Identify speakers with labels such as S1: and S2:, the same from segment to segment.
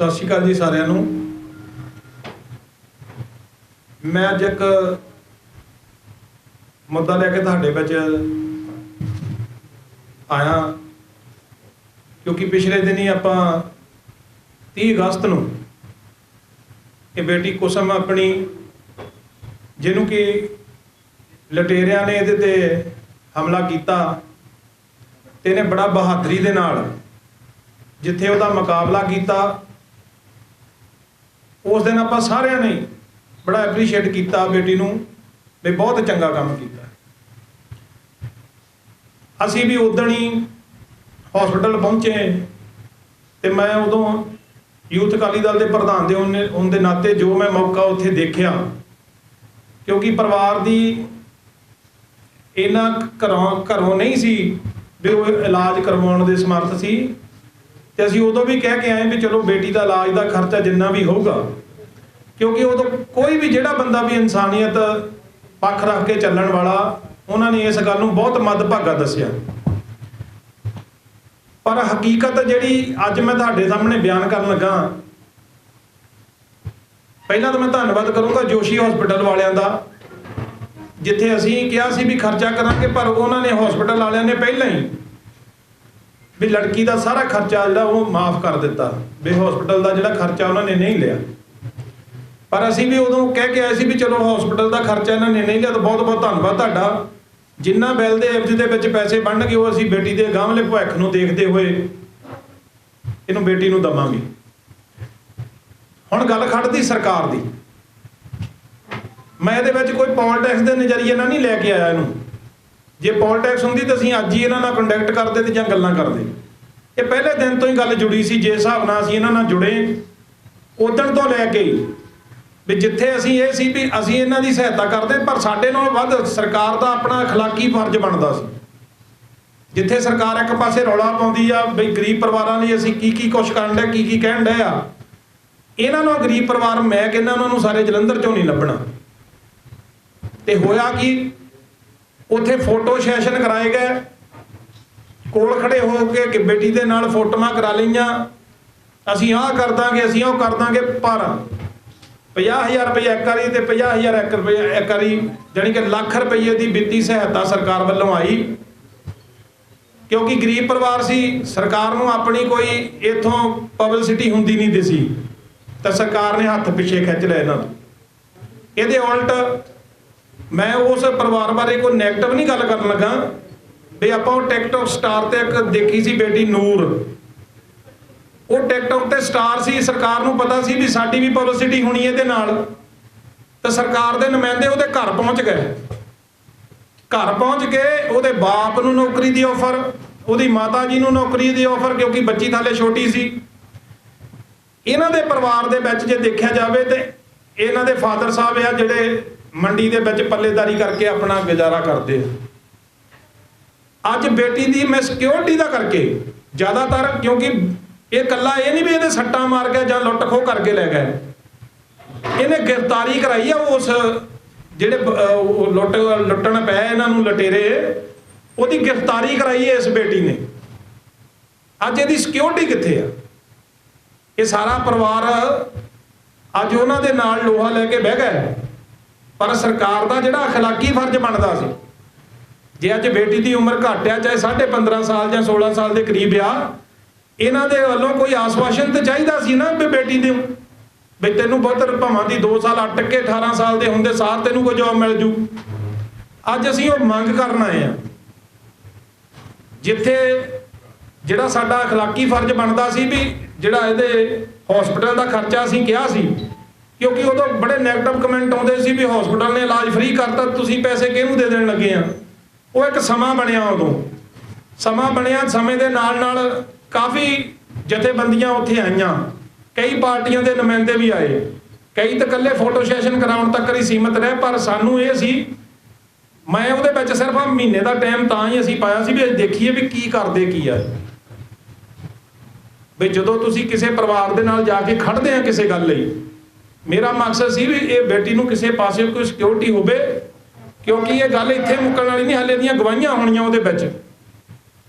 S1: सत श्री अकाल जी सारिਆਂ ਨੂੰ। मैं अज एक मुद्दा लैके तुहाडे विच आया क्योंकि पिछले दिन ही आपां 30 अगस्त नूं ये बेटी कुसम अपनी जिन्हों कि लटेरिया ने इहदे ते हमला किया ते इहने बड़ा बहादरी दे नाल जिथे उहदा मुकाबला किया उस दिन आपां सारिਆਂ ने बड़ा एप्रीशिएट किया बेटी नूं भी बहुत चंगा काम किया। असी भी उदण ही हॉस्पिटल पहुंचे तो मैं उदों यूथ अकाली दल के प्रधान दे होने दे नाते जो मैं मौका उत्थे देखिया क्योंकि परिवार की इन्ना घरों नहीं सी भी वो इलाज करवाउण दे समर्थ सी ते असीं उदों भी कह के आए भी चलो बेटी का इलाज का खर्चा जिन्ना भी होगा क्योंकि उदों कोई भी जिहड़ा बंदा भी इंसानियत पक्ष रख के चलण वाला उन्होंने इस गल नूं बहुत मदभागा दस्सिया। पर हकीकत जिहड़ी अज मैं तुहाडे सामने बयान करन लगा, पहला तो मैं धन्नवाद करूँगा जोशी हॉस्पिटल वालियां दा जिथे असीं कहा सी भी खर्चा करांगे पर उन्होंने हॉस्पिटल वालियां ने पहलां ही भी लड़की का सारा खर्चा जिहड़ा वो माफ़ कर दिता भी हॉस्पिटल का जिहड़ा खर्चा उन्होंने नहीं लिया। पर असीं भी उदों कह के आए सी भी चलो हॉस्पिटल का खर्चा इन्होंने नहीं लिया तो बहुत बहुत धन्नवाद तुहाडा। जिन्ना बिल दे एवज दे विच पैसे बनणगे वो असीं बेटी दे अगांहले भविख नूं देखदे होए इहनूं बेटी नूं दवांगे। हुण गल खड़दी सरकार दी, मैं इहदे विच कोई पॉलिटिक्स दे नज़रिए नाल नहीं लैके आया इहनूं। जे पॉलिटिक्स हुंदी तां असीं अज ही इहनां नाल कंडैक्ट करदे ते जां गल्लां करदे। ये पहले दिन तो ही गल जुड़ी सी जिस हिसाब नाल असीं इहनां नाल जुड़े उदण तो लैके भी जिथे असीं ये सी भी असीं इन्हां दी सहायता करदे पर साडे नाल वध सरकार दा अपना अखलाकी फर्ज बनदा सी। जिथे सरकार एक पासे रौला पाउंदी आ बई गरीब परिवारां लई असीं की कुछ करन डे की कहण डे आ, इन्हां नूं गरीब परिवार मैं कहना उन्हां नूं सारे जलंधर चों नहीं लभणा। ते होया कि उत्थे फोटो सैशन कराए गए, कोल खड़े हो के बेटी दे नाल फोटोआं करा लईआं, असीं आह कर दांगे असीं ओह कर दांगे, पर 50,000 रुपया एक वारी ते 50,000 एक वारी जानी कि लाख रुपये की ਵਿੱਤੀ सहायता सरकार वालों आई क्योंकि गरीब परिवार सी। सरकार नूं अपनी कोई इथों पब्लिसिटी हुंदी नहीं दिसी तो सरकार ने हत्थ पिछे खिंच लिया इन्हां तों। इहदे उल्ट मैं उस परिवार बारे कोई नैगेटिव नहीं गल करन लगा भी आपां टिकटॉक स्टार ते एक देखी सी बेटी नूर, वो टिकटॉक ते स्टार सी, सरकार नूं पता सी भी साडी भी पब्लिसिटी होनी इहदे नाल ते सरकार दे नुमाइंदे उहदे घर पहुंच गए। घर पहुंच के उहदे बाप नूं नौकरी दी ऑफर, उहदी माता जी नूं नौकरी दी ऑफर क्योंकि बच्ची थाले छोटी सी। इन्हां दे परिवार दे विच जे देखिया जावे ते इन्हां दे फादर साहब आ जिहड़े मंडी दे विच पल्लेदारी करके अपना गुजारा करते अज बेटी दी मैं सिक्योरिटी दा करके ज़्यादातर क्योंकि ये कला ये नहीं भी ये सट्टा मार के जां लुट खो करके लै गए, इन्हें गिरफ्तारी कराई है उस जेडे लुटन पे इन्हों लटेरे उहदी गिरफ्तारी कराई है इस बेटी ने। अज ये सिक्योरिटी कित्थे आ? ये सारा परिवार अज उन्हां दे नाल लोहा लैके बह गए। पर सरकार का जिहड़ा अखलाकी फर्ज बनता सी जे अज बेटी की उम्र घट आ चाहे 15.5 साल या 16 साल के करीब आ, इन्हां दे वल्लों कोई आसवाशन तो चाहिए सी ना भी बेटी दे भी तेनों बहुत भावां दी 2 साल अट के 18 साल के होंदे सार तेनों कोई जॉब मिल जू। अज असीं ओह मंग करन आए आ जिथे जिहड़ा साडा अखलाकी फर्ज बनता सी भी जिहड़ा इहदे हॉस्पिटल का खर्चा असीं किहा सी क्योंकि उदों बड़े नैगेटिव कमेंट आउंदे सी भी हॉस्पिटल ने इलाज फ्री करता तुसीं पैसे किहनूं दे देण लगे आ। वो एक समा बनिया, उदों समा बनिया, समय दे नाल नाल काफ़ी जथेबंदियां उत्थे आईयां, कई पार्टियां दे नुमाइंदे भी आए, कई तो कल्ले फोटो सैशन कराउण तक ही सीमित रहे। पर सानू ये सी मैं उहदे विच सिर्फ महीने का टाइम तां ही असीं पाया सी भी देखीए भी की करदे की आ भी जदों तुसीं किसी परिवार दे नाल जाके खड़दे आ किसी गल लई मेरा मकसद सी भी ये बेटी नूं किसी पासे कोई सिक्योरिटी होवे क्योंकि ये गल इत्थे मुक्कण वाली नहीं, हाले दीयां गवाहियां होणीआं उहदे विच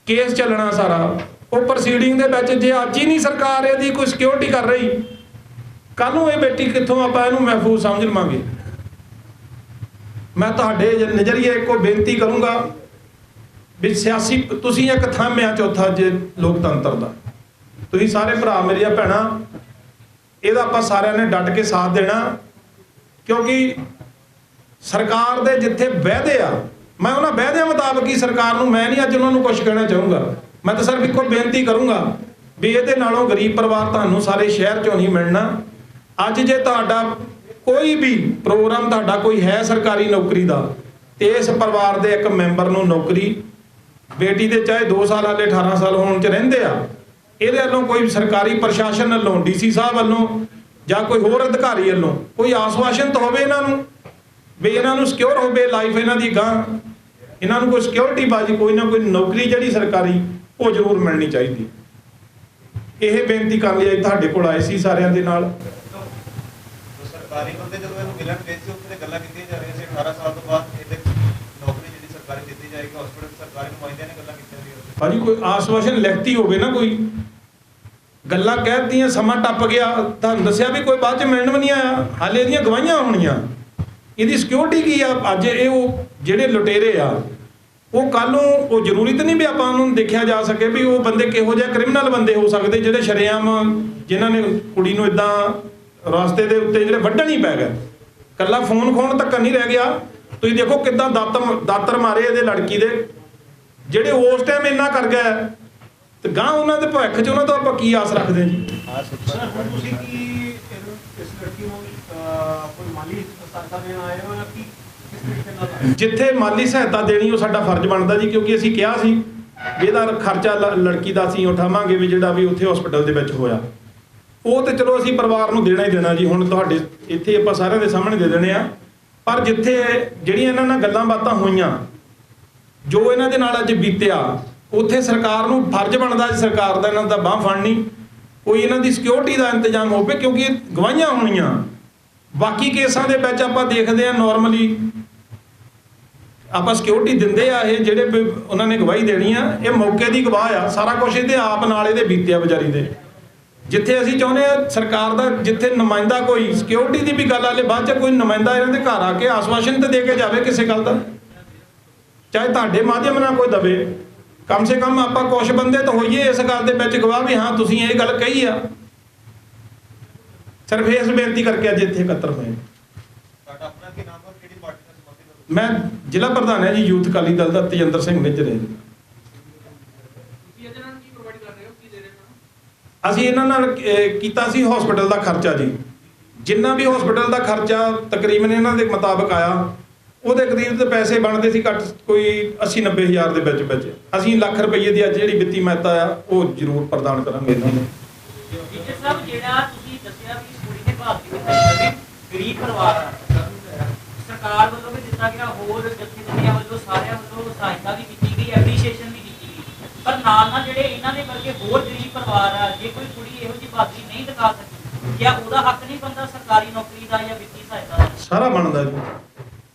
S1: केस चलना सारा ਉਹ ਪ੍ਰੋਸੀਡਿੰਗ ਦੇ ਵਿੱਚ ਜੇ ਅੱਜ ਹੀ ਨਹੀਂ ਸਰਕਾਰ ਇਹਦੀ ਕੋਈ ਸਿਕਿਉਰਿਟੀ ਕਰ ਰਹੀ, ਕੱਲ ਨੂੰ ਇਹ ਬੇਟੀ ਕਿੱਥੋਂ ਆਪਾਂ ਇਹਨੂੰ ਮਹਿਫੂਜ਼ ਸਮਝ ਲਵਾਂਗੇ। ਮੈਂ ਤੁਹਾਡੇ ਨਜ਼ਰੀਏ ਇੱਕੋ ਬੇਨਤੀ ਕਰੂੰਗਾ ਵੀ ਸਿਆਸੀ ਤੁਸੀਂ ਇੱਕ ਥੰਮ ਆ ਚੌਥਾ ਜੇ ਲੋਕਤੰਤਰ ਦਾ, ਤੁਸੀਂ ਸਾਰੇ ਭਰਾ ਮੇਰੀਆਂ ਭੈਣਾਂ ਇਹਦਾ ਆਪਾਂ ਸਾਰਿਆਂ ਨੇ ਡਟ ਕੇ ਸਾਥ ਦੇਣਾ, ਕਿਉਂਕਿ ਸਰਕਾਰ ਦੇ ਜਿੱਥੇ ਵਾਅਦੇ ਆ, ਮੈਂ ਉਹਨਾਂ ਵਾਅਦਿਆਂ ਮੁਤਾਬਕ ਹੀ ਸਰਕਾਰ ਨੂੰ, ਮੈਂ ਨਹੀਂ ਅੱਜ ਉਹਨਾਂ ਨੂੰ ਕੁਝ ਕਹਿਣਾ ਚਾਹੂੰਗਾ। ਮੈਂ ਤਾਂ ਸਿਰਫ ਇੱਕੋ ਬੇਨਤੀ ਕਰੂੰਗਾ ਵੀ ਇਹਦੇ ਨਾਲੋਂ ਗਰੀਬ ਪਰਿਵਾਰ ਤੁਹਾਨੂੰ ਸਾਰੇ ਸ਼ਹਿਰ ਚੋਂ ਨਹੀਂ ਮਿਲਣਾ। ਅੱਜ ਜੇ ਤੁਹਾਡਾ ਕੋਈ ਵੀ ਪ੍ਰੋਗਰਾਮ ਤੁਹਾਡਾ ਕੋਈ ਹੈ ਸਰਕਾਰੀ ਨੌਕਰੀ ਦਾ, ਤੇ ਇਸ ਪਰਿਵਾਰ ਦੇ ਇੱਕ ਮੈਂਬਰ ਨੂੰ ਨੌਕਰੀ, ਬੇਟੀ ਦੇ ਚਾਹੇ 2 ਸਾਲ ਹਾਲੇ 18 ਸਾਲ ਹੋਣ ਚ ਰਹਿੰਦੇ ਆ, ਇਹਦੇ ਵੱਲੋਂ ਕੋਈ ਸਰਕਾਰੀ ਪ੍ਰਸ਼ਾਸਨ ਵੱਲੋਂ, ਡੀਸੀ ਸਾਹਿਬ ਵੱਲੋਂ ਜਾਂ ਕੋਈ ਹੋਰ ਅਧਿਕਾਰੀ ਵੱਲੋਂ ਕੋਈ ਆਸ਼ਵਾਸਨ ਤਾਂ ਹੋਵੇ ਇਹਨਾਂ ਨੂੰ ਵੀ ਇਹਨਾਂ ਨੂੰ ਸਿਕਿਉਰ ਹੋਵੇ ਲਾਈਫ ਇਹਨਾਂ ਦੀ ਗਾਂ, ਇਹਨਾਂ ਨੂੰ ਕੋਈ ਸਿਕਿਉਰਿਟੀ ਬਾਜੀ, ਕੋਈ ਨਾ ਕੋਈ ਨੌਕਰੀ ਜਿਹੜੀ ਸਰਕਾਰੀ ਉਹ ਜ਼ਰੂਰ ਮਿਲਣੀ ਚਾਹੀਦੀ। ਇਹ ਬੇਨਤੀ ਕਰਨ ਲਈ ਤੁਹਾਡੇ ਕੋਲ ਆਏ ਸੀ ਸਾਰਿਆਂ ਦੇ ਨਾਲ।
S2: ਸਰਕਾਰੀ ਬੰਦੇ ਜਦੋਂ ਇਹਨੂੰ ਮਿਲਣ ਗਏ ਸੀ ਉੱਥੇ ਗੱਲਾਂ ਕੀਤੀਆਂ ਜਾ ਰਹੀਆਂ ਸੀ 18 ਸਾਲ ਤੋਂ ਬਾਅਦ ਇਹਦੇ ਨੌਕਰੀ ਜਿਹੜੀ ਸਰਕਾਰੀ ਦਿੱਤੀ ਜਾਏਗੀ, ਹਸਪੀਟਲ ਸਰਕਾਰੀ ਨੁਮਾਇੰਦਿਆਂ ਨੇ ਗੱਲਾਂ ਕੀਤੀਆਂ ਸੀ।
S1: ਭਾਜੀ ਕੋਈ ਆਸ਼ਵਾਸਨ ਲਿਖਤੀ ਹੋਵੇ ਨਾ, ਕੋਈ ਗੱਲਾਂ ਕਹਿਤੀਆਂ, ਸਮਾਂ ਟੱਪ ਗਿਆ, ਤੁਹਾਨੂੰ ਦੱਸਿਆ ਵੀ ਕੋਈ ਬਾਅਦ ਚ ਮਿਲਣ ਵੀ ਨਹੀਂ ਆਇਆ, ਹਾਲੇ ਇਹਦੀਆਂ ਗਵਾਹੀਆਂ ਹੋਣੀਆਂ। ਇਹਦੀ ਸਿਕਿਉਰਿਟੀ ਕੀ ਆ? ਅੱਜ ਇਹ ਉਹ ਜਿਹੜੇ ਲੁਟੇਰੇ ਆ ਉਹ ਕੱਲ ਨੂੰ, ਉਹ ਜ਼ਰੂਰੀ ਤਾਂ ਨਹੀਂ ਵੀ ਆਪਾਂ ਉਹਨੂੰ ਦੇਖਿਆ ਜਾ ਸਕੇ ਵੀ ਉਹ ਬੰਦੇ ਕਿਹੋ ਜਿਹੇ ਕ੍ਰਿਮੀਨਲ ਬੰਦੇ ਹੋ ਸਕਦੇ ਜਿਹੜੇ ਸ਼ਰੇਆਮ, ਜਿਨ੍ਹਾਂ ਨੇ ਕੁੜੀ ਨੂੰ ਇਦਾਂ ਰਸਤੇ ਦੇ ਉੱਤੇ ਜਿਹੜੇ ਵੱਢਣ ਹੀ ਪੈ ਗਏ। ਕੱਲਾ ਫੋਨ ਖੋਣ ਤੱਕ ਨਹੀਂ ਰਹਿ ਗਿਆ। ਤੁਸੀਂ ਦੇਖੋ ਕਿੱਦਾਂ ਦਾਤਰ ਮਾਰੇ ਇਹਦੇ ਲੜਕੀ ਦੇ, ਜਿਹੜੇ ਉਸ ਟਾਈਮ ਇੰਨਾ ਕਰ ਗਏ, ਤੇ ਗਾਂ ਉਹਨਾਂ ਦੇ ਭਵਿੱਖ 'ਚ ਉਹਨਾਂ ਤੋਂ ਆਪਾਂ ਕੀ ਆਸ ਰੱਖਦੇ ਜੀ?
S3: ਸਰ ਹੁਣ ਤੁਸੀਂ ਕੀ ਇਸ ਲੜਕੀ ਨੂੰ ਕੋਈ ਮਾਲੀ ਸਹਾਇਤਾ ਦੇਣ ਆਏ ਹੋ ਜਾਂ ਕੀ ਕਿਸ ਤਰੀਕੇ ਨਾਲ?
S1: ਜਿੱਥੇ ਮਾਲੀ ਸਹਾਇਤਾ ਦੇਣੀ ਉਹ ਸਾਡਾ ਫਰਜ਼ ਬਣਦਾ ਜੀ, ਕਿਉਂਕਿ ਅਸੀਂ ਕਿਹਾ ਸੀ ਵੀ ਇਹਦਾ ਖਰਚਾ ਲੜਕੀ ਦਾ ਅਸੀਂ ਉਠਾਵਾਂਗੇ, ਵੀ ਜਿਹੜਾ ਵੀ ਉੱਥੇ ਹਸਪੀਟਲ ਦੇ ਵਿੱਚ ਹੋਇਆ ਉਹ ਤੇ ਚਲੋ ਅਸੀਂ ਪਰਿਵਾਰ ਨੂੰ ਦੇਣਾ ਹੀ ਦੇਣਾ ਜੀ। ਹੁਣ ਤੁਹਾਡੇ ਇੱਥੇ ਆਪਾਂ ਸਾਰਿਆਂ ਦੇ ਸਾਹਮਣੇ ਦੇ ਦੇਣੇ ਆ, ਪਰ ਜਿੱਥੇ ਜਿਹੜੀਆਂ ਇਹਨਾਂ ਨਾਲ ਗੱਲਾਂ ਬਾਤਾਂ ਹੋਈਆਂ, ਜੋ ਇਹਨਾਂ ਦੇ ਨਾਲ ਅੱਜ ਬੀਤਿਆ, ਉੱਥੇ ਸਰਕਾਰ ਨੂੰ ਫਰਜ਼ ਬਣਦਾ ਸਰਕਾਰ ਦਾ ਇਹਨਾਂ ਦਾ ਬਾਂਹ ਫੜਨੀ, ਕੋਈ ਇਹਨਾਂ ਦੀ ਸਿਕਿਉਰਿਟੀ ਦਾ ਇੰਤਜ਼ਾਮ ਹੋਵੇ, ਕਿਉਂਕਿ ਗਵਾਹੀਆਂ ਹੋਣੀਆਂ। ਬਾਕੀ ਕੇਸਾਂ ਦੇ ਵਿੱਚ ਆਪਾਂ ਦੇਖਦੇ ਆ ਨਾਰਮਲੀ ਆਪਾਂ ਸਿਕਿਉਰਿਟੀ ਦਿੰਦੇ ਆ, ਇਹ ਜਿਹੜੇ ਉਹਨਾਂ ਨੇ ਗਵਾਹੀ ਦੇਣੀ ਆ ਇਹ ਮੌਕੇ ਦੀ ਗਵਾਹ ਆ, ਸਾਰਾ ਕੁਝ ਇਹਦੇ ਆਪ ਨਾਲ ਇਹਦੇ ਬੀਤਿਆ ਵਿਚਾਰੀ ਦੇ। ਜਿੱਥੇ ਅਸੀਂ ਚਾਹੁੰਦੇ ਆ ਸਰਕਾਰ ਦਾ, ਜਿੱਥੇ ਨੁਮਾਇੰਦਾ ਕੋਈ ਸਿਕਿਉਰਿਟੀ ਦੀ ਵੀ ਗੱਲ ਆਲੇ, ਬਾਅਦ ਚ ਕੋਈ ਨੁਮਾਇੰਦਾ ਇਹਨਾਂ ਦੇ ਘਰ ਆ ਕੇ ਆਸ਼ਵਾਸਨ ਤੇ ਦੇ ਕੇ ਜਾਵੇ ਕਿਸੇ ਗੱਲ ਦਾ, ਚਾਹੇ ਤੁਹਾਡੇ ਮਾਧਿਅਮ ਨਾਲ ਕੋਈ ਦਵੇ। ਕਮ ਸੇ ਕਮ ਆਪਾਂ ਕੁਝ ਬੰਦੇ ਤਾਂ ਹੋਈਏ ਇਸ ਗੱਲ ਦੇ ਵਿੱਚ ਗਵਾਹ ਵੀ ਹਾਂ ਤੁਸੀਂ ਇਹ ਗੱਲ ਕਹੀ ਆ। ਸਿਰਫ ਇਸ ਬੇਨਤੀ ਕਰਕੇ ਅੱਜ ਇੱਥੇ ਇਕੱਤਰ ਹੋਏ।
S2: ਤੁਹਾਡਾ ਆਪਣਾ ਕੀ ਨਾਮ ਹੈ, ਕਿਹੜੀ ਪਾਰਟੀ ਨਾਲ ਸੰਬੰਧਿਤ ਹੋ?
S1: ਮੈਂ ਜ਼ਿਲ੍ਹਾ ਪ੍ਰਧਾਨ ਹੈ ਜੀ ਯੂਥ ਅਕਾਲੀ ਦਲ ਦਾ, ਤੇਜਿੰਦਰ ਸਿੰਘ ਨਿੱਜਰ ਹੈ ਜੀ। ਅਸੀਂ ਇਹਨਾਂ ਨਾਲ ਕੀਤਾ ਸੀ ਹਸਪੀਟਲ ਦਾ ਖਰਚਾ ਜੀ, ਜਿੰਨਾ ਵੀ ਹਸਪੀਟਲ ਦਾ ਖਰਚਾ ਤਕਰੀਬਨ ਇਹਨਾਂ ਦੇ ਮੁਤਾਬਕ ਆਇਆ, ਉਹਦੇ ਕਰੀਬ ਤੇ ਪੈਸੇ ਬਣਦੇ ਸੀ ਘੱਟ ਕੋਈ 80-90 ਹਜ਼ਾਰ ਦੇ ਵਿੱਚ। ਅਸੀਂ ਲੱਖ ਰੁਪਏ ਦੀ ਅੱਜ ਜਿਹੜੀ ਵਿੱਤੀ ਮਹੱਤਤਾ ਆ ਉਹ ਜ਼ਰੂਰ ਪ੍ਰਦਾਨ ਕਰਾਂਗੇ ਇਹਨਾਂ ਨੂੰ।
S4: ਟੀਚਰ ਸਾਹਿਬ ਜਿਹੜਾ ਤੁਸੀਂ ਦੱਸਿਆ ਵੀ ਕੁੜੀ ਦੇ ਭਾਰਤੀ ਵਿੱਚ ਗਰੀਬ ਪਰਿਵਾਰ ਆ, ਸਰਕਾਰ ਵੱਲੋਂ ਵੀ ਦਿੱਤਾ ਗਿਆ, ਹੋਰ ਜਥੇਬੰਦੀਆਂ ਵੱਲੋਂ ਸਾਰਿਆਂ ਵੱਲੋਂ ਸਹਾਇਤਾ ਵੀ ਕੀਤੀ ਗਈ, ਐਪਰੀਸ਼ੀਏਸ਼ਨ ਵੀ ਕੀਤੀ ਗਈ, ਪਰ ਨਾਲ ਜਿਹੜੇ ਇਹਨਾਂ ਦੇ ਵਰਗੇ ਹੋਰ ਗਰੀਬ ਪਰਿਵਾਰ ਆ, ਜੇ ਕੋਈ ਕੁੜੀ ਇਹੋ ਜਿਹੀ ਬਹਾਦਰੀ ਨਹੀਂ ਦਿਖਾ ਸਕੀ, ਕਿਆ ਉਹਦਾ ਹੱਕ ਨਹੀਂ ਬਣਦਾ ਸਰਕਾਰੀ ਨੌਕਰੀ ਦਾ ਜਾਂ ਵਿੱਤੀ ਸਹਾਇਤਾ ਦਾ?
S1: ਸਾਰਾ ਬਣਦਾ ਜੀ,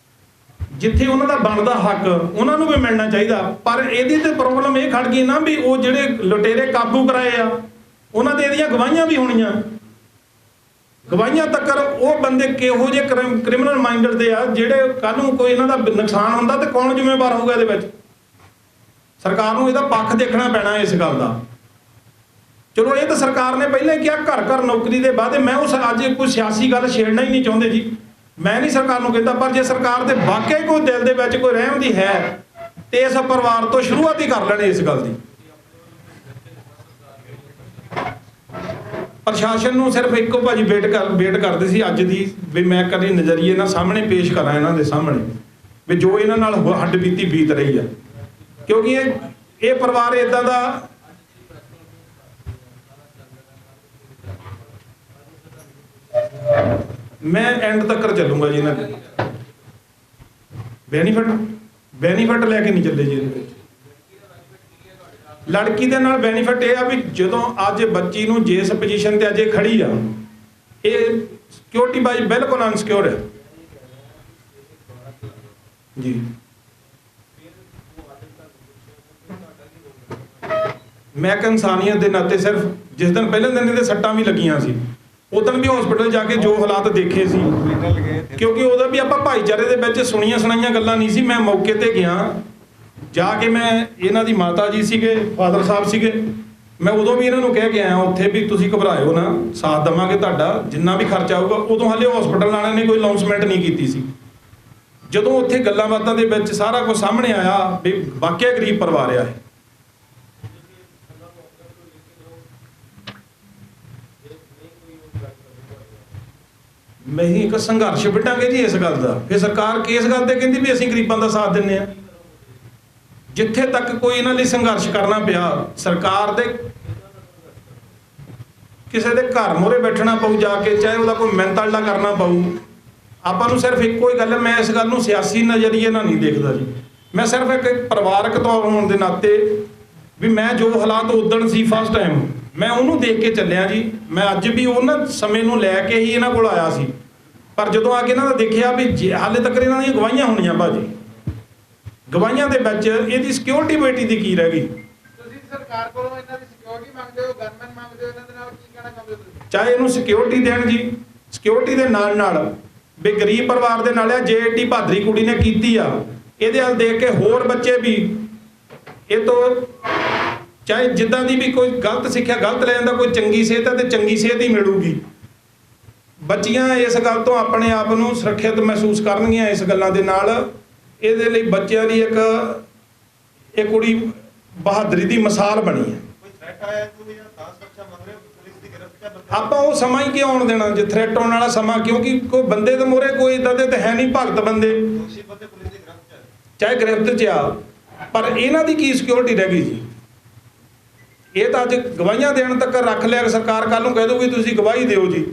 S1: ਜਿੱਥੇ ਉਹਨਾਂ ਦਾ ਬਣਦਾ ਹੱਕ ਉਹਨਾਂ ਨੂੰ ਵੀ ਮਿਲਣਾ ਚਾਹੀਦਾ। ਪਰ ਇਹਦੀ ਤੇ ਪ੍ਰੋਬਲਮ ਇਹ ਖੜ ਗਈ ਨਾ ਵੀ ਉਹ ਜਿਹੜੇ ਲੁਟੇਰੇ ਕਾਬੂ ਕਰਾਏ ਆ ਉਹਨਾਂ ਦੇ ਇਹਦੀਆਂ ਗਵਾਹੀਆਂ ਵੀ ਹੋਣੀਆਂ। ਗਵਾਹੀਆਂ ਤੱਕ ਉਹ ਬੰਦੇ ਕਿਹੋ ਜਿਹੇ ਕ੍ਰਿਮੀਨਲ ਮਾਈਂਡਡ ਦੇ ਆ, ਜਿਹੜੇ ਕੱਲ ਨੂੰ ਕੋਈ ਇਹਨਾਂ ਦਾ ਨੁਕਸਾਨ ਹੁੰਦਾ ਤੇ ਕੌਣ ਜ਼ਿੰਮੇਵਾਰ ਹੋਊਗਾ ਇਹਦੇ ਵਿੱਚ? ਸਰਕਾਰ ਨੂੰ ਇਹਦਾ ਪੱਖ ਦੇਖਣਾ ਪੈਣਾ ਇਸ ਗੱਲ ਦਾ। ਚਲੋ ਇਹ ਤਾਂ ਸਰਕਾਰ ਨੇ ਪਹਿਲਾਂ ਹੀ ਕਿਹਾ ਘਰ ਘਰ ਨੌਕਰੀ ਦੇ ਵਾਅਦੇ, ਮੈਂ ਉਸ ਅੱਜ ਕੋਈ ਸਿਆਸੀ ਗੱਲ ਛੇੜਨਾ ਹੀ ਨਹੀਂ ਚਾਹੁੰਦੇ ਜੀ, ਮੈਂ ਨਹੀਂ ਸਰਕਾਰ ਨੂੰ ਕਹਿੰਦਾ, ਪਰ ਜੇ ਸਰਕਾਰ ਦੇ ਵਾਕਿਆ ਕੋਈ ਦਿਲ ਦੇ ਵਿੱਚ ਕੋਈ ਰਹਿਮ ਦੀ ਹੈ ਤੇ ਇਸ ਪਰਿਵਾਰ ਤੋਂ ਸ਼ੁਰੂਆਤ ਹੀ ਕਰ ਲੈਣੀ ਇਸ ਗੱਲ ਦੀ। ਪ੍ਰਸ਼ਾਸਨ ਨੂੰ ਸਿਰਫ ਇੱਕੋ ਭਾਜੀ ਵੇਟ ਕਰਦੇ ਸੀ ਅੱਜ ਦੀ, ਵੀ ਮੈਂ ਕਦੇ ਨਜ਼ਰੀਏ ਨਾਲ ਸਾਹਮਣੇ ਪੇਸ਼ ਕਰਾਂ ਇਹਨਾਂ ਦੇ ਸਾਹਮਣੇ ਵੀ ਜੋ ਇਹਨਾਂ ਨਾਲ ਹੱਡ ਬੀਤੀ ਬੀਤ ਰਹੀ ਆ, ਕਿਉਂਕਿ ਇਹ ਪਰਿਵਾਰ ਇਦਾਂ ਦਾ ਮੈਂ ਐਂਡ ਤੱਕ ਚੱਲੂੰਗਾ ਜੀ ਇਹਨਾਂ ਦੇ ਬੈਨੀਫਿਟ ਲੈ ਕੇ ਨਹੀਂ ਚੱਲੇ ਜੀ ਇਹਦੇ ਵਿੱਚ। ਲੜਕੀ ਦੇ ਨਾਲ ਬੈਨੀਫਿਟ ਇਹ ਆ ਵੀ ਜਦੋਂ ਅੱਜ ਬੱਚੀ ਨੂੰ ਜਿਸ ਪੋਜੀਸ਼ਨ ਤੇ ਅੱਜ ਇਹ ਖੜੀ ਆ, ਇਹ ਸਿਕਿਉਰਿਟੀ ਵਾਈਜ਼ ਬਿਲਕੁਲ ਅਨਸਿਕਿਉਰ ਹੈ ਜੀ। ਮੈਂ ਇੱਕ ਇਨਸਾਨੀਅਤ ਦੇ ਨਾਤੇ ਸਿਰਫ ਜਿਸ ਦਿਨ ਪਹਿਲੇ ਦਿਨ ਇਹਦੇ ਸੱਟਾਂ ਵੀ ਲੱਗੀਆਂ ਸੀ ਉਦੋਂ ਵੀ ਹਸਪੀਟਲ ਜਾ ਕੇ ਜੋ ਹਾਲਾਤ ਦੇਖੇ ਸੀ, ਕਿਉਂਕਿ ਉਹਦਾ ਵੀ ਆਪਾਂ ਭਾਈਚਾਰੇ ਦੇ ਵਿੱਚ ਸੁਣੀਆਂ ਸੁਣਾਈਆਂ ਗੱਲਾਂ ਨਹੀਂ ਸੀ। ਮੈਂ ਮੌਕੇ ਤੇ ਗਿਆ, ਜਾ ਕੇ ਮੈਂ ਇਹਨਾਂ ਦੀ ਮਾਤਾ ਜੀ ਸੀਗੇ, ਫਾਦਰ ਸਾਹਿਬ ਸੀਗੇ, ਮੈਂ ਉਦੋਂ ਵੀ ਇਹਨਾਂ ਨੂੰ ਕਹਿ ਕੇ ਆਇਆ ਉੱਥੇ ਵੀ ਤੁਸੀਂ ਘਬਰਾਇਓ ਨਾ, ਸਾਥ ਦੇਵਾਂਗੇ ਤੁਹਾਡਾ, ਜਿੰਨਾ ਵੀ ਖਰਚਾ ਆਊਗਾ। ਉਦੋਂ ਹਾਲੇ ਹਸਪੀਟਲ ਵਾਲਿਆਂ ਨੇ ਕੋਈ ਅਨਾਉਂਸਮੈਂਟ ਨਹੀਂ ਕੀਤੀ ਸੀ। ਜਦੋਂ ਉੱਥੇ ਗੱਲਾਂ ਬਾਤਾਂ ਦੇ ਵਿੱਚ ਸਾਰਾ ਕੁਝ ਸਾਹਮਣੇ ਆਇਆ ਵੀ ਵਾਕਿਆ ਗਰੀਬ ਪਰਿਵਾਰ ਆ ਇਹ। ਮੈਂ ਹੀ ਇੱਕ ਸੰਘਰਸ਼ ਵਿੱਢਾਂਗੇ ਜੀ ਇਸ ਗੱਲ ਦਾ। ਫਿਰ ਸਰਕਾਰ ਕਿਸ ਗੱਲ ਤੇ ਕਹਿੰਦੀ ਵੀ ਅਸੀਂ ਗਰੀਬਾਂ ਦਾ ਸਾਥ ਦਿੰਦੇ ਆ? ਜਿੱਥੇ ਤੱਕ ਕੋਈ ਇਹਨਾਂ ਲਈ ਸੰਘਰਸ਼ ਕਰਨਾ ਪਿਆ, ਸਰਕਾਰ ਦੇ ਕਿਸੇ ਦੇ ਘਰ ਮੂਹਰੇ ਬੈਠਣਾ ਪਊ ਜਾ ਕੇ, ਚਾਹੇ ਉਹਦਾ ਕੋਈ ਮਿਹਨਤਾਲਾ ਕਰਨਾ ਪਊ। ਆਪਾਂ ਨੂੰ ਸਿਰਫ ਇੱਕੋ ਹੀ ਗੱਲ ਹੈ, ਮੈਂ ਇਸ ਗੱਲ ਨੂੰ ਸਿਆਸੀ ਨਜ਼ਰੀਏ ਨਾਲ ਨਹੀਂ ਦੇਖਦਾ ਜੀ। ਮੈਂ ਸਿਰਫ ਇੱਕ ਪਰਿਵਾਰਕ ਤੌਰ ਹੋਣ ਦੇ ਨਾਤੇ ਵੀ ਮੈਂ ਜੋ ਹਾਲਾਤ ਉਦਣ ਸੀ ਫਸਟ ਟਾਈਮ ਮੈਂ ਉਹਨੂੰ ਦੇਖ ਕੇ ਚੱਲਿਆ ਜੀ। ਮੈਂ ਅੱਜ ਵੀ ਉਹਨਾਂ ਸਮੇਂ ਨੂੰ ਲੈ ਕੇ ਹੀ ਇਹਨਾਂ ਕੋਲ ਆਇਆ ਸੀ, ਪਰ ਜਦੋਂ ਆ ਕੇ ਇਹਨਾਂ ਦਾ ਦੇਖਿਆ ਵੀ ਹਾਲੇ ਤੱਕ ਇਹਨਾਂ ਦੀਆਂ ਗਵਾਹੀਆਂ ਹੋਣੀਆਂ ਭਾਜੀ, ਗਵਾਹੀਆਂ ਦੇ ਵਿੱਚ ਇਹਦੀ ਸਿਕਿਉਰਿਟੀ ਬੇਟੀ ਦੀ ਕੀ ਰਹਿ ਗਈ?
S5: ਤੁਸੀਂ ਸਰਕਾਰ ਕੋਲੋਂ ਇਹਨਾਂ ਦੀ ਸਿਕਿਉਰਿਟੀ ਮੰਗਦੇ ਹੋ, ਗਨਮੈਨ ਮੰਗਦੇ ਹੋ, ਇਹਨਾਂ ਦੇ ਨਾਲ ਕੀ ਕਹਿਣਾ ਚਾਹੁੰਦੇ ਹੋ ਤੁਸੀਂ?
S1: ਚਾਹੇ ਇਹਨੂੰ ਸਿਕਿਉਰਿਟੀ ਦੇਣ ਜੀ, ਸਿਕਿਉਰਿਟੀ ਦੇ ਨਾਲ ਨਾਲ ਵੀ ਗਰੀਬ ਪਰਿਵਾਰ ਦੇ ਨਾਲ ਆ, ਜੇ ਏਡੀ ਬਹਾਦਰੀ ਕੁੜੀ ਨੇ ਕੀਤੀ ਆ, ਇਹਦੇ ਵੱਲ ਦੇਖ ਕੇ ਹੋਰ ਬੱਚੇ ਵੀ ਇਹ ਤੋਂ ਚਾਹੇ ਜਿੱਦਾਂ ਦੀ ਵੀ ਕੋਈ ਗਲਤ ਸਿੱਖਿਆ ਗਲਤ ਲੈ ਜਾਂਦਾ, ਕੋਈ ਚੰਗੀ ਸਿਹਤ ਹੈ ਤੇ ਚੰਗੀ ਸਿਹਤ ਹੀ ਮਿਲੂਗੀ। ਬੱਚੀਆਂ ਇਸ ਗੱਲ ਤੋਂ ਆਪਣੇ ਆਪ ਨੂੰ ਸੁਰੱਖਿਅਤ ਮਹਿਸੂਸ ਕਰਨਗੀਆਂ ਇਸ ਗੱਲਾਂ ਦੇ ਨਾਲ। ਇਹਦੇ ਲਈ ਬੱਚਿਆਂ ਦੀ ਇਹ ਕੁੜੀ ਬਹਾਦਰੀ ਦੀ ਮਿਸਾਲ ਬਣੀ ਹੈ।
S2: ਕੋਈ ਥ੍ਰੈਟ ਆਇਆ ਤੁਸੀਂ ਜਾਂ ਤਾਂ ਸੁਰੱਖਿਆ ਮੰਗ ਰਹੇ ਹੋ, ਪੁਲਿਸ ਦੀ ਗ੍ਰਿਫਤ ਜਾਂ ਬੰਦੇ
S1: ਆਪਾਂ ਉਹ ਸਮਾਂ ਹੀ ਕਿਉਂ ਆਉਣ ਦੇਣਾ ਜੇ ਥ੍ਰੈਟ ਆਉਣ ਵਾਲਾ ਸਮਾਂ, ਕਿਉਂਕਿ ਕੋਈ ਬੰਦੇ ਦੇ ਮੂਹਰੇ ਕੋਈ ਇਦਾਂ ਦੇ ਤਾਂ ਹੈ ਨਹੀਂ ਭਗਤ ਬੰਦੇ,
S2: ਦੋਸ਼ੀ ਬੰਦੇ ਪੁਲਿਸ ਦੀ ਗ੍ਰਿਫਤ ਚ ਹੈ।
S1: ਚਾਹੇ ਗ੍ਰਿਫਤ 'ਚ ਆ, ਪਰ ਇਹਨਾਂ ਦੀ ਕੀ ਸਿਕਿਉਰਿਟੀ ਰਹਿ ਗਈ ਜੀ? ਇਹ ਤਾਂ ਅੱਜ ਗਵਾਹੀਆਂ ਦੇਣ ਤੱਕ ਰੱਖ ਲਿਆ ਕਿ ਸਰਕਾਰ ਕੱਲ ਨੂੰ ਕਹਿ ਦਊਗੀ ਤੁਸੀਂ ਗਵਾਹੀ ਦਿਓ ਜੀ।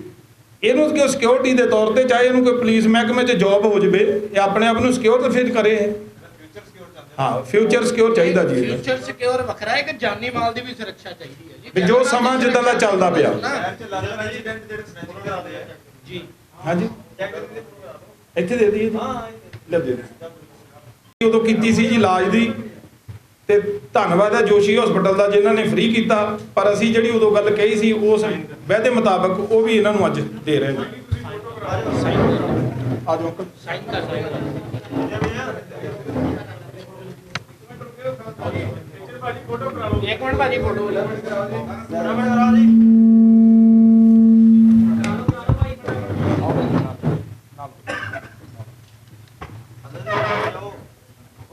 S1: ਇਹਨੂੰ ਕਿ ਸਿਕਿਉਰਿਟੀ ਦੇ ਤੌਰ ਤੇ ਚਾਹੇ ਇਹਨੂੰ ਕੋਈ ਪੁਲਿਸ ਮਹਿਕਮੇ 'ਚ ਜੌਬ ਹੋ ਜਵੇ, ਇਹ ਆਪਣੇ ਆਪ ਨੂੰ ਸਿਕਿਉਰ ਫੀਲ ਕਰੇ।
S2: ਫਿਊਚਰ ਸਿਕਿਉਰ ਚਾਹੁੰਦੇ
S1: ਹਾਂ, ਫਿਊਚਰ ਸਿਕਿਉਰ ਚਾਹੀਦਾ ਜੀ ਇਹਦਾ।
S5: ਫਿਊਚਰ ਸਿਕਿਉਰ ਵੱਖਰਾ ਹੈ ਕਿ ਜਾਨੀ ਮਾਲ ਦੀ ਵੀ ਸੁਰੱਖਿਆ ਚਾਹੀਦੀ ਹੈ ਜੀ।
S1: ਵੀ ਜੋ ਸਮਾਂ ਜਿੱਦਾਂ ਦਾ ਚੱਲਦਾ ਪਿਆ।
S2: ਸ਼ਹਿਰ ਚ ਲੱਗਦਾ ਐਕਸੀਡੈਂਟ ਜਿਹੜੇ ਸਨੈਚਿੰਗ ਕਰਦੇ ਆ ਜੀ।
S1: ਹਾਂਜੀ,
S2: ਚੈੱਕ ਕਰਕੇ
S1: ਇੱਥੇ ਦੇ ਦਈਏ ਜੀ।
S2: ਹਾਂ
S1: ਲੈ ਦੇ ਦਿਓ। ਉਦੋਂ ਕੀਤੀ ਸੀ ਜੀ ਇਲਾਜ ਦੀ, ਤੇ ਧੰਨਵਾਦ ਹੈ ਜੋਸ਼ੀ ਹਸਪੀਟਲ ਦਾ ਜਿਨ੍ਹਾਂ ਨੇ ਫ੍ਰੀ ਕੀਤਾ। ਪਰ ਅਸੀਂ ਜਿਹੜੀ ਉਦੋਂ ਗੱਲ ਕਹੀ ਸੀ ਉਸ ਵਾਅਦੇ ਮੁਤਾਬਕ ਉਹ ਵੀ ਇਹਨਾਂ ਨੂੰ ਅੱਜ ਦੇ ਰਹੇ ਨੇ। ਆ ਜਾਓ ਅੰਕਲ,
S5: ਸਾਈਨ ਕਰ ਇੱਕ ਮਿੰਟ ਭਾਜੀ ਫੋਟੋ ਲੈ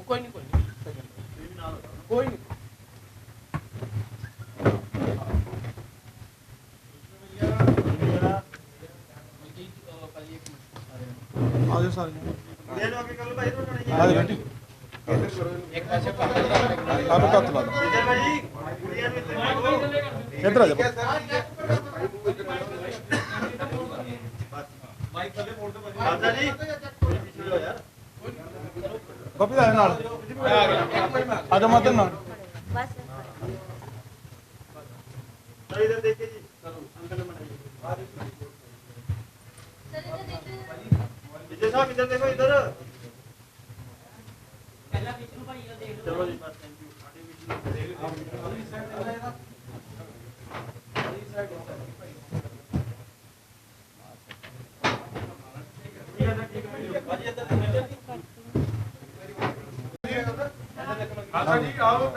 S5: ਕੋਈ ਨਹੀਂ ਕੋਈ ਨਹੀਂ
S1: ਆ ਜਾਓ ਸਾਰੇ
S2: ਇਹ ਜੋ ਅੱਗੇ ਕਰ ਲਓ ਭਾਈ ਤੁਹਾਨੂੰ
S1: ਆ ਜਾਓ ਬੇਟੀ,
S5: ਇੱਕ ਪਾਸੇ ਪਾਸੇ ਦਾ
S1: ਆਨੂੰ ਕੱਟ ਲਾ ਦਿਓ।
S2: ਵਿਜੇ ਭਾਈ ਕੁੜੀਆਂ ਨੂੰ ਇੱਥੇ ਲਾਓ।
S1: ਇੱਧਰ ਆ ਜਾਓ।
S2: ਮਾਈਕ ਥੱਲੇ ਫੋਨ ਤੋਂ ਭਾਜੀ ਆਜਾ ਜੀ ਪਿੱਛੇ ਹੋ ਯਾਰ।
S1: ਗੋਪੀ ਦਾ ਨਾਲ ਆ ਜਾਓ ਮਾਤਨ ਨਾਲ।
S2: ਸਰ ਇਧਰ ਦੇਖिए जी अंकल ने बनाई विजय साहब इधर देखो इधर
S4: ਪਹਿਲਾਂ ਪਿੱਛੇ ਨੂੰ ਭਾਈ ਇਹ ਦੇਖ ਲਓ।
S2: चलो जी बस थैंक यू आगे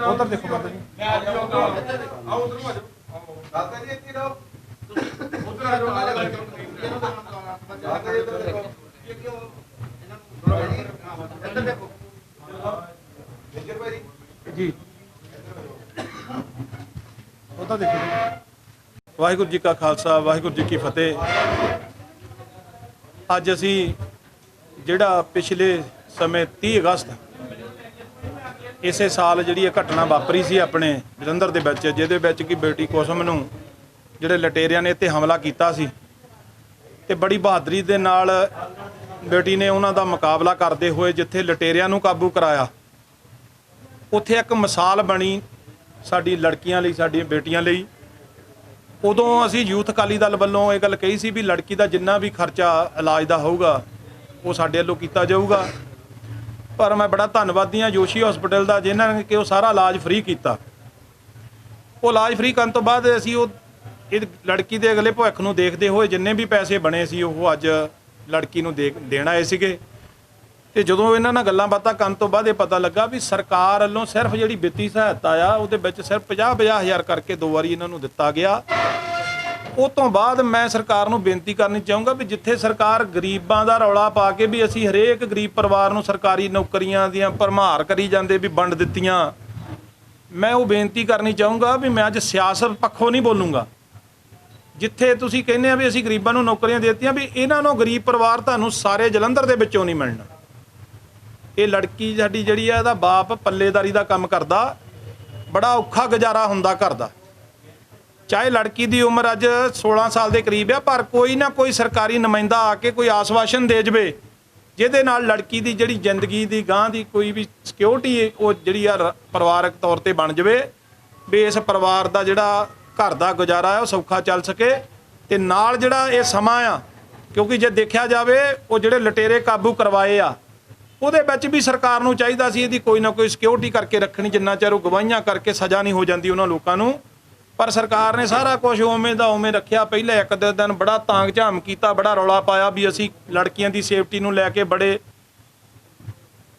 S1: ਉਧਰ ਦੇਖੋ ਮਾਤਾ ਜੀ।
S5: ਆਓ ਉਧਰ ਨੂੰ ਆ ਜਾਓ। ਦਾਦਾ ਜੀ ਇੱਥੇ ਰਹੋ। ਉਧਰ ਆ ਜਾਓ ਨਾਲ ਗੱਲ ਕਰੋ। ਦਾਦਾ ਜੀ ਇੱਧਰ ਦੇਖੋ। ਇਹ ਕਿਉਂ ਇਹਨਾਂ ਨੂੰ ਇੱਧਰ ਦੇਖੋ। ਵਿਜੇ ਭਾਈ
S1: ਜੀ ਉਧਰ ਦੇਖੋ ਜੀ। ਵਾਹਿਗੁਰੂ ਜੀ ਕਾ ਖਾਲਸਾ, ਵਾਹਿਗੁਰੂ ਜੀ ਕੀ ਫਤਿਹ। ਅੱਜ ਅਸੀਂ ਜਿਹੜਾ ਪਿਛਲੇ ਸਮੇਂ 30 ਅਗਸਤ ਇਸੇ ਸਾਲ ਜਿਹੜੀ ਇਹ ਘਟਨਾ ਵਾਪਰੀ ਸੀ ਆਪਣੇ ਜਲੰਧਰ ਦੇ ਵਿੱਚ, ਜਿਹਦੇ ਵਿੱਚ ਕਿ ਬੇਟੀ ਕੁਸਮ ਨੂੰ ਜਿਹੜੇ ਲਟੇਰਿਆਂ ਨੇ ਇੱਥੇ ਹਮਲਾ ਕੀਤਾ ਸੀ ਤੇ ਬੜੀ ਬਹਾਦਰੀ ਦੇ ਨਾਲ ਬੇਟੀ ਨੇ ਉਹਨਾਂ ਦਾ ਮੁਕਾਬਲਾ ਕਰਦੇ ਹੋਏ ਜਿੱਥੇ ਲਟੇਰਿਆਂ ਨੂੰ ਕਾਬੂ ਕਰਾਇਆ, ਉੱਥੇ ਇੱਕ ਮਿਸਾਲ ਬਣੀ ਸਾਡੀ ਲੜਕੀਆਂ ਲਈ, ਸਾਡੀਆਂ ਬੇਟੀਆਂ ਲਈ। ਉਦੋਂ ਅਸੀਂ ਯੂਥ ਅਕਾਲੀ ਦਲ ਵੱਲੋਂ ਇਹ ਗੱਲ ਕਹੀ ਸੀ ਵੀ ਲੜਕੀ ਦਾ ਜਿੰਨਾ ਵੀ ਖਰਚਾ ਇਲਾਜ ਦਾ ਹੋਊਗਾ ਉਹ ਸਾਡੇ ਵੱਲੋਂ ਕੀਤਾ ਜਾਊਗਾ। ਪਰ ਮੈਂ ਬੜਾ ਧੰਨਵਾਦੀ ਹਾਂ ਜੋਸ਼ੀ ਹਸਪੀਟਲ ਦਾ ਜਿਨ੍ਹਾਂ ਨੇ ਕਿ ਉਹ ਸਾਰਾ ਇਲਾਜ ਫ੍ਰੀ ਕੀਤਾ। ਉਹ ਇਲਾਜ ਫ੍ਰੀ ਕਰਨ ਤੋਂ ਬਾਅਦ ਅਸੀਂ ਉਹ ਇਹ ਲੜਕੀ ਦੇ ਅਗਲੇ ਭਵਿੱਖ ਨੂੰ ਦੇਖਦੇ ਹੋਏ ਜਿੰਨੇ ਵੀ ਪੈਸੇ ਬਣੇ ਸੀ ਉਹ ਅੱਜ ਲੜਕੀ ਨੂੰ ਦੇਣ ਆਏ ਸੀਗੇ। ਤੇ ਜਦੋਂ ਇਹਨਾਂ ਨਾਲ ਗੱਲਾਂ ਬਾਤਾਂ ਕਰਨ ਤੋਂ ਬਾਅਦ ਇਹ ਪਤਾ ਲੱਗਾ ਵੀ ਸਰਕਾਰ ਵੱਲੋਂ ਸਿਰਫ ਜਿਹੜੀ ਵਿੱਤੀ ਸਹਾਇਤਾ ਆ ਉਹਦੇ ਵਿੱਚ ਸਿਰਫ 50 ਹਜ਼ਾਰ ਕਰਕੇ 2 ਵਾਰੀ ਇਹਨਾਂ ਨੂੰ ਦਿੱਤਾ ਗਿਆ। ਉਹ ਤੋਂ ਬਾਅਦ ਮੈਂ ਸਰਕਾਰ ਨੂੰ ਬੇਨਤੀ ਕਰਨੀ ਚਾਹੂੰਗਾ ਵੀ ਜਿੱਥੇ ਸਰਕਾਰ ਗਰੀਬਾਂ ਦਾ ਰੌਲਾ ਪਾ ਕੇ ਵੀ ਅਸੀਂ ਹਰੇਕ ਗਰੀਬ ਪਰਿਵਾਰ ਨੂੰ ਸਰਕਾਰੀ ਨੌਕਰੀਆਂ ਦੀਆਂ ਭਰਮਾਰ ਕਰੀ ਜਾਂਦੇ ਵੀ ਵੰਡ ਦਿੱਤੀਆਂ, ਮੈਂ ਉਹ ਬੇਨਤੀ ਕਰਨੀ ਚਾਹੂੰਗਾ ਵੀ ਮੈਂ ਅੱਜ ਸਿਆਸਤ ਪੱਖੋਂ ਨਹੀਂ ਬੋਲੂੰਗਾ। ਜਿੱਥੇ ਤੁਸੀਂ ਕਹਿੰਦੇ ਆ ਵੀ ਅਸੀਂ ਗਰੀਬਾਂ ਨੂੰ ਨੌਕਰੀਆਂ ਦੇ ਦਿੱਤੀਆਂ, ਵੀ ਇਹਨਾਂ ਨੂੰ ਗਰੀਬ ਪਰਿਵਾਰ ਤੁਹਾਨੂੰ ਸਾਰੇ ਜਲੰਧਰ ਦੇ ਵਿੱਚੋਂ ਨਹੀਂ ਮਿਲਣਾ। ਇਹ ਲੜਕੀ ਸਾਡੀ ਜਿਹੜੀ ਆ ਇਹਦਾ ਬਾਪ ਪੱਲੇਦਾਰੀ ਦਾ ਕੰਮ ਕਰਦਾ, ਬੜਾ ਔਖਾ ਗੁਜ਼ਾਰਾ ਹੁੰਦਾ ਘਰ ਦਾ। ਚਾਹੇ ਲੜਕੀ ਦੀ ਉਮਰ ਅੱਜ 16 ਸਾਲ ਦੇ ਕਰੀਬ ਆ, ਪਰ ਕੋਈ ਨਾ ਕੋਈ ਸਰਕਾਰੀ ਨੁਮਾਇੰਦਾ ਆ ਕੇ ਕੋਈ ਆਸਵਾਸ਼ਨ ਦੇ ਜਵੇ ਜਿਹਦੇ ਨਾਲ ਲੜਕੀ ਦੀ ਜਿਹੜੀ ਜ਼ਿੰਦਗੀ ਦੀ ਗਾਂ ਦੀ ਕੋਈ ਵੀ ਸਿਕਿਉਰਿਟੀ ਉਹ ਜਿਹੜੀ ਆ ਪਰਿਵਾਰਕ ਤੌਰ ਤੇ ਬਣ ਜਵੇ, ਵੀ ਇਸ ਪਰਿਵਾਰ ਦਾ ਜਿਹੜਾ ਘਰ ਦਾ ਗੁਜ਼ਾਰਾ ਹੈ ਉਹ ਸੌਖਾ ਚੱਲ ਸਕੇ। ਤੇ ਨਾਲ ਜਿਹੜਾ ਇਹ ਸਮਾਂ ਆ, ਕਿਉਂਕਿ ਜੇ ਦੇਖਿਆ ਜਾਵੇ ਉਹ ਜਿਹੜੇ ਲਟੇਰੇ ਕਾਬੂ ਕਰਵਾਏ ਆ ਉਹਦੇ ਵਿੱਚ ਵੀ ਸਰਕਾਰ ਨੂੰ ਚਾਹੀਦਾ ਸੀ ਇਹਦੀ ਕੋਈ ਨਾ ਕੋਈ ਸਿਕਿਉਰਿਟੀ ਕਰਕੇ ਰੱਖਣੀ, ਜਿੰਨਾ ਚਿਰ ਉਹ ਗਵਾਹੀਆਂ ਕਰਕੇ ਸਜ਼ਾ ਨਹੀਂ ਹੋ ਜਾਂਦੀ ਉਹਨਾਂ ਲੋਕਾਂ ਨੂੰ। ਪਰ ਸਰਕਾਰ ਨੇ ਸਾਰਾ ਕੁਝ ਉਵੇਂ ਦਾ ਉਵੇਂ ਰੱਖਿਆ। ਪਹਿਲੇ ਇੱਕ ਦੋ ਦਿਨ ਬੜਾ ਤਾਂਗ ਝਾਮ ਕੀਤਾ, ਬੜਾ ਰੌਲਾ ਪਾਇਆ ਵੀ ਅਸੀਂ ਲੜਕੀਆਂ ਦੀ ਸੇਫਟੀ ਨੂੰ ਲੈ ਕੇ ਬੜੇ,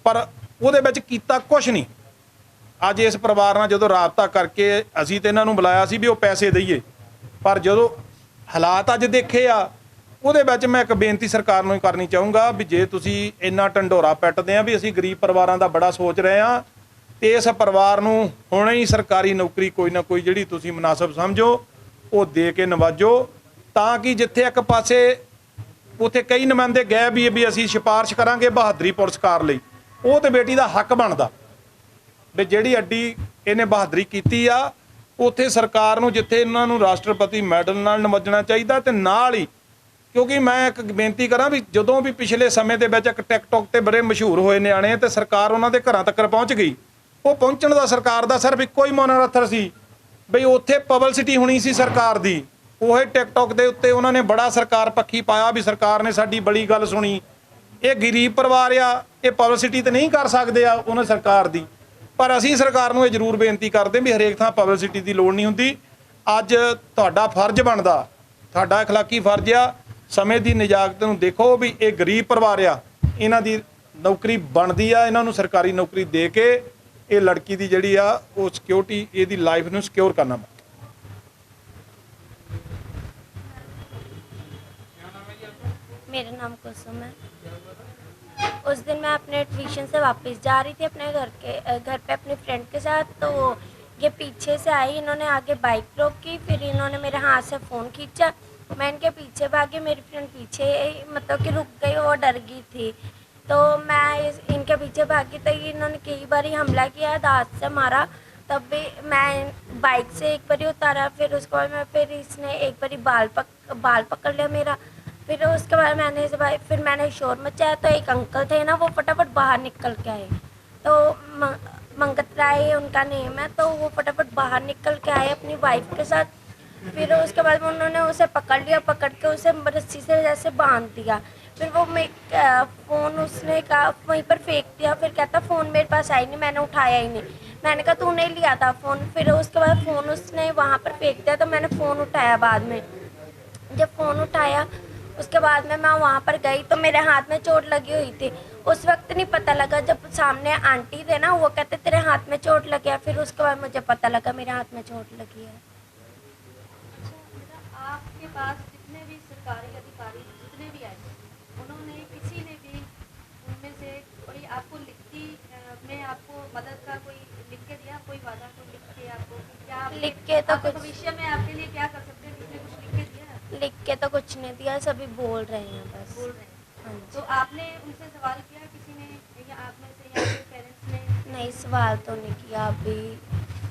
S1: ਪਰ ਉਹਦੇ ਵਿੱਚ ਕੀਤਾ ਕੁਝ ਨਹੀਂ। ਅੱਜ ਇਸ ਪਰਿਵਾਰ ਨਾਲ ਜਦੋਂ ਰਾਬਤਾ ਕਰਕੇ ਅਸੀਂ ਤੇ ਇਹਨਾਂ ਨੂੰ ਬੁਲਾਇਆ ਸੀ ਵੀ ਉਹ ਪੈਸੇ ਦਈਏ, ਪਰ ਜਦੋਂ ਹਾਲਾਤ ਅੱਜ ਦੇਖੇ ਆ ਉਹਦੇ ਵਿੱਚ ਮੈਂ ਇੱਕ ਬੇਨਤੀ ਸਰਕਾਰ ਨੂੰ ਕਰਨੀ ਚਾਹੂੰਗਾ ਵੀ ਜੇ ਤੁਸੀਂ ਇੰਨਾ ਢੰਡੋਰਾ ਪਿੱਟਦੇ ਆ ਵੀ ਅਸੀਂ ਗਰੀਬ ਪਰਿਵਾਰਾਂ ਦਾ ਬੜਾ ਸੋਚ ਰਹੇ ਆ, ਤੇ ਇਸ ਪਰਿਵਾਰ ਨੂੰ ਹੁਣੇ ਹੀ ਸਰਕਾਰੀ ਨੌਕਰੀ ਕੋਈ ਨਾ ਕੋਈ ਜਿਹੜੀ ਤੁਸੀਂ ਮੁਨਾਸਬ ਸਮਝੋ ਉਹ ਦੇ ਕੇ ਨਵਾਜੋ, ਤਾਂ ਕਿ ਜਿੱਥੇ ਇੱਕ ਪਾਸੇ ਉੱਥੇ ਕਈ ਨੁਮਾਇੰਦੇ ਗਏ ਵੀ ਅਸੀਂ ਸਿਫਾਰਿਸ਼ ਕਰਾਂਗੇ ਬਹਾਦਰੀ ਪੁਰਸਕਾਰ ਲਈ, ਉਹ ਤੇ ਬੇਟੀ ਦਾ ਹੱਕ ਬਣਦਾ ਵੀ ਜਿਹੜੀ ਅੱਡੀ ਇਹਨੇ ਬਹਾਦਰੀ ਕੀਤੀ ਆ ਉੱਥੇ ਸਰਕਾਰ ਨੂੰ ਜਿੱਥੇ ਇਹਨਾਂ ਨੂੰ ਰਾਸ਼ਟਰਪਤੀ ਮੈਡਲ ਨਾਲ ਨਵਾਜਣਾ ਚਾਹੀਦਾ। ਤੇ ਨਾਲ ਹੀ ਕਿਉਂਕਿ ਮੈਂ ਇੱਕ ਬੇਨਤੀ ਕਰਾਂ ਵੀ ਜਦੋਂ ਵੀ ਪਿਛਲੇ ਸਮੇਂ ਦੇ ਵਿੱਚ ਇੱਕ ਟਿਕਟੌਕ ਤੇ ਬੜੇ ਮਸ਼ਹੂਰ ਹੋਏ ਨਿਆਣੇ ਤੇ ਸਰਕਾਰ ਉਹਨਾਂ ਦੇ ਘਰਾਂ ਤੱਕ ਪਹੁੰਚ ਗਈ, ਉਹ ਪਹੁੰਚਣ ਦਾ ਸਰਕਾਰ ਦਾ ਸਿਰਫ ਇੱਕੋ ਹੀ ਮਨੋਰਥ ਸੀ ਬਈ ਉੱਥੇ ਪਬਲਿਸਿਟੀ ਹੋਣੀ ਸੀ ਸਰਕਾਰ ਦੀ। ਉਹ ਟਿਕਟੌਕ ਦੇ ਉੱਤੇ ਉਹਨਾਂ ਨੇ ਬੜਾ ਸਰਕਾਰ ਪੱਖੀ ਪਾਇਆ ਵੀ ਸਰਕਾਰ ਨੇ ਸਾਡੀ ਬੜੀ ਗੱਲ ਸੁਣੀ। ਇਹ ਗਰੀਬ ਪਰਿਵਾਰ ਆ, ਇਹ ਪਬਲਿਸਿਟੀ ਤੇ ਨਹੀਂ ਕਰ ਸਕਦੇ ਆ ਉਹਨਾਂ ਸਰਕਾਰ ਦੀ, ਪਰ ਅਸੀਂ ਸਰਕਾਰ ਨੂੰ ਇਹ ਜ਼ਰੂਰ ਬੇਨਤੀ ਕਰਦੇ ਵੀ ਹਰੇਕ ਥਾਂ ਪਬਲਿਸਿਟੀ ਦੀ ਲੋੜ ਨਹੀਂ ਹੁੰਦੀ। ਅੱਜ ਤੁਹਾਡਾ ਫਰਜ਼ ਬਣਦਾ, ਤੁਹਾਡਾ ਅਖਲਾਕੀ ਫਰਜ਼ ਆ, ਸਮੇਂ ਦੀ ਨਿਜਾਕਤ ਨੂੰ ਦੇਖੋ ਵੀ ਇਹ ਗਰੀਬ ਪਰਿਵਾਰ ਆ, ਇਹਨਾਂ ਦੀ ਨੌਕਰੀ ਬਣਦੀ ਆ, ਇਹਨਾਂ ਨੂੰ ਸਰਕਾਰੀ ਨੌਕਰੀ ਦੇ ਕੇ ਇਹ ਲੜਕੀ ਦੀ ਜਿਹੜੀ ਆ ਉਹ ਸਿਕਿਉਰਿਟੀ ਇਹਦੀ ਲਾਈਫ ਨੂੰ ਸਿਕਿਉਰ ਕਰਨਾ।
S6: मेरा नाम कुसुम है। उस दिन मैं अपने ट्यूशन से वापस जा रही थी अपने घर पे अपने फ्रेंड के साथ, तो ये पीछे से आई, इन्होंने आगे बाइक रोकी, फिर इन्होंने मेरे हाथ से फ़ोन खींचा, मैं इनके पीछे भागी, मेरी फ्रेंड पीछे मतलब कि रुक गई, वो डर गई थी, तो मैं इनके पीछे भागी तो इन्होंने कई बार हमला किया, दांत से मारा, तब भी मैं बाइक से एक बार उतारा, फिर उसके बाद फिर इसने एक बार बाल पकड़ लिया मेरा, फिर उसके बाद फिर मैंने शोर मचाया, तो एक अंकल थे ना वो फटाफट बाहर निकल के आए, तो मंगत राय उनका नेम है, तो वो फटाफट बाहर निकल के आए अपनी वाइफ के साथ। फिर उसके बाद उन्होंने उसे पकड़ लिया, पकड़ के उसे रस्सी से जैसे बांध दिया, फिर वो फ़ोन उसने कहा वहीं पर फेंक दिया, फिर कहता फ़ोन मेरे पास आई नहीं, मैंने उठाया ही नहीं, मैंने कहा तूने लिया था फ़ोन, फिर उसके बाद फ़ोन उसने वहाँ पर फेंक दिया, तो मैंने फ़ोन उठाया बाद में। जब फ़ोन उठाया उसके बाद में मैं वहाँ पर गई तो मेरे हाथ में चोट लगी हुई थी, उस वक्त नहीं पता लगा, जब सामने आंटी थे ना वो कहते तेरे हाथ में चोट लगी है, फिर उसके बाद मुझे पता लगा मेरे हाथ में चोट लगी है।
S7: आपके पास जितने भी सरकारी अधिकारी जितने भी आए उन्होंने किसी ने भी उनमें से कोई आपको लिखती में आपको मदद का कोई लिख के दिया, कोई वादा कोई लिख के आपको क्या
S6: लिख के तो कुछ
S7: भविष्य में आपके लिए क्या कर सकते हैं, किसने कुछ लिख के दिया?
S6: लिख के तो कुछ नहीं दिया, सभी बोल रहे हैं बस।
S7: बोल रहे हैं।
S6: हाँ
S7: तो
S6: जी।
S7: आपने उनसे सवाल किया किसी ने या आप में से या आपके पेरेंट्स ने?
S6: नहीं सवाल तो नहीं किया अभी।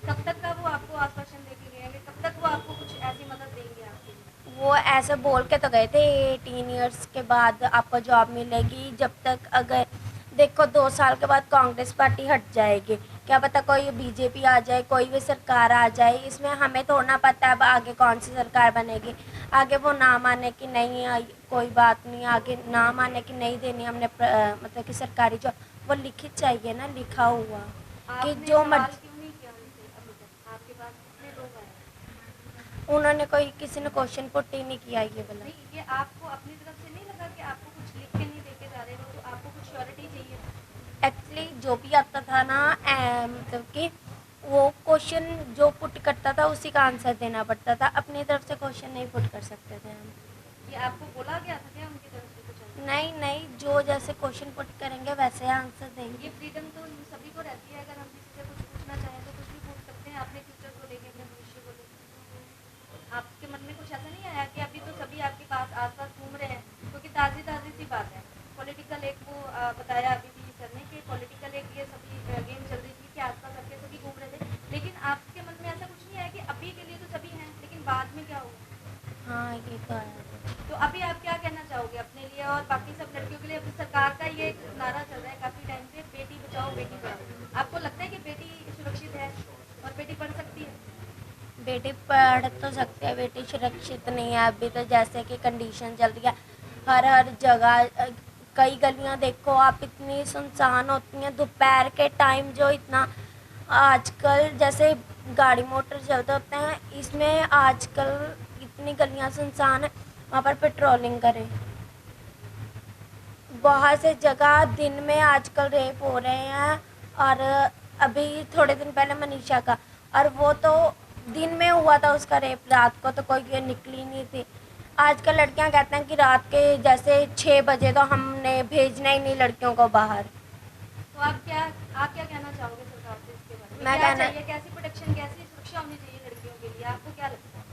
S7: कब तक का वो आपको आश्वासन दे के गए, कब तक वो आपको कुछ ऐसी मदद देंगे आपकी?
S6: वो ऐसे बोल के तो गए थे 18 ईयर्स के बाद आपको जॉब मिलेगी, जब तक अगर देखो 2 साल के बाद कांग्रेस पार्टी हट जाएगी, क्या पता कोई बीजेपी आ जाए, कोई भी सरकार आ जाए, इसमें हमें थोड़ा पता है अब आगे कौन सी सरकार बनेगी। आगे वो ना माने कि नहीं कोई बात नहीं, आगे ना माने कि नहीं देनी हमने मतलब कि सरकारी जॉब, वो लिखित चाहिए ना, लिखा हुआ कि
S7: आपने
S6: जो
S7: सवाल क्यों नहीं किया उनसे अभी तक? आपके पास कितने लोग आए?
S6: उन्होंने कोई किसी ने क्वेश्चन पुट ही नहीं किया ये वाला।
S7: नहीं, ये आपको अपनी तरफ से नहीं लगा कि आपको कुछ लिख के नहीं देके जा रहे हो, तो आपको कुछ श्योरिटी चाहिए?
S6: एक्चुअली जो भी आता था ना मतलब कि वो क्वेश्चन जो पुट करता था उसी का आंसर देना पड़ता था, अपनी तरफ से क्वेश्चन नहीं पुट कर सकते थे हम।
S7: ये आपको बोला गया था क्या उनकी तरफ से कुछ ऐसा?
S6: नहीं नहीं, जो जैसे क्वेश्चन पुट करेंगे वैसे आंसर देंगे।
S7: ये फ्रीडम तो सभी को रहती है, अगर हम किसी से कुछ पूछना चाहें तो कुछ भी पूछ सकते हैं, अपने फ्यूचर को लेके, अपने भविष्य को लेके। आपके मन में कुछ ऐसा नहीं आया कि अभी तो सभी आपके पास आसपास घूम रहे हैं, क्योंकि ताज़ी सी बात है, पॉलिटिकल एक वो बताया अभी भी सर ने कि पॉलिटिकल एक ये सभी गेम चल रही थी कि आसपास आपके सभी घूम रहे थे, लेकिन आपके मन में ऐसा कुछ नहीं आया कि अभी के लिए तो सभी हैं, लेकिन बाद में क्या होगा?
S6: हाँ ये तो है।
S7: तो अभी आप क्या कहना चाहोगे अपने लिए और बाकी सब लड़कियों के लिए? अपनी सरकार का ये एक नारा चल रहा है काफ़ी टाइम से, बेटी बचाओ बेटी पढ़ाओ। आपको लगता है कि बेटी सुरक्षित है और बेटी पढ़ सकती है?
S6: बेटी पढ़ तो सकते हैं, बेटी सुरक्षित नहीं है अभी तो, जैसे कि कंडीशन चल रही है हर जगह। कई गलियां देखो आप, इतनी सुनसान होती हैं दोपहर के टाइम, जो इतना आजकल जैसे गाड़ी मोटर चलते होते हैं, इसमें आजकल इतनी गलियां सुनसान है, वहाँ पर पेट्रोलिंग करें। बहुत से जगह दिन में आजकल रेप हो रहे हैं, और अभी थोड़े दिन पहले मनीषा का, और वो तो दिन में हुआ था उसका रेप, रात को तो कोई निकली नहीं थी। आजकल लड़कियां कहते हैं कि रात के जैसे 6 बजे तो हमने भेजना ही नहीं लड़कियों को बाहर।
S7: तो आप क्या कहना चाहोगे सरकार से इसके बारे में?
S6: मैं
S7: क्या
S6: कहना-
S7: चाहिए, कैसी प्रोटेक्शन, कैसी सुरक्षा होनी चाहिए लड़कियों के लिए? आपको क्या लगता है,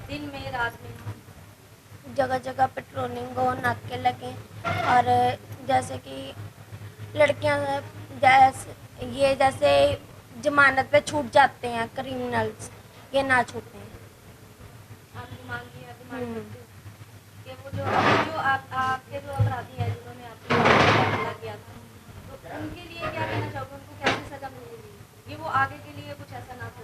S7: दिन में रात में?
S6: जगह जगह पेट्रोलिंग हो, नाके लगे, और जैसे कि लड़कियां जैसे जमानत पे छूट जाते हैं क्रिमिनल्स, ये ना छूटें।
S7: आपकी मांग ये है, डिमांड करते हो कि वो जो आपके जो अपराधी हैं जिन्होंने आपके साथ हमला किया था, तो उनके लिए क्या कहना चाहोगे? उनको कैसी सजा मिलनी चाहिए कि वो आगे के लिए कुछ ऐसा ना कर?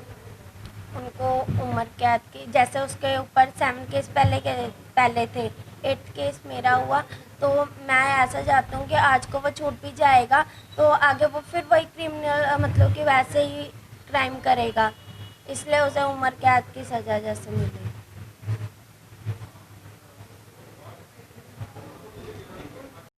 S6: उनको उम्र कैद की, जैसे उसके ऊपर 7 केस पहले थे, 8 केस मेरा हुआ, तो मैं ऐसा चाहती हूँ कि आज को वो छूट भी जाएगा तो आगे वो फिर वही क्रिमिनल मतलब कि वैसे ही क्राइम करेगा, इसलिए उसे उम्र कैद की सज़ा जैसे मिलेगी।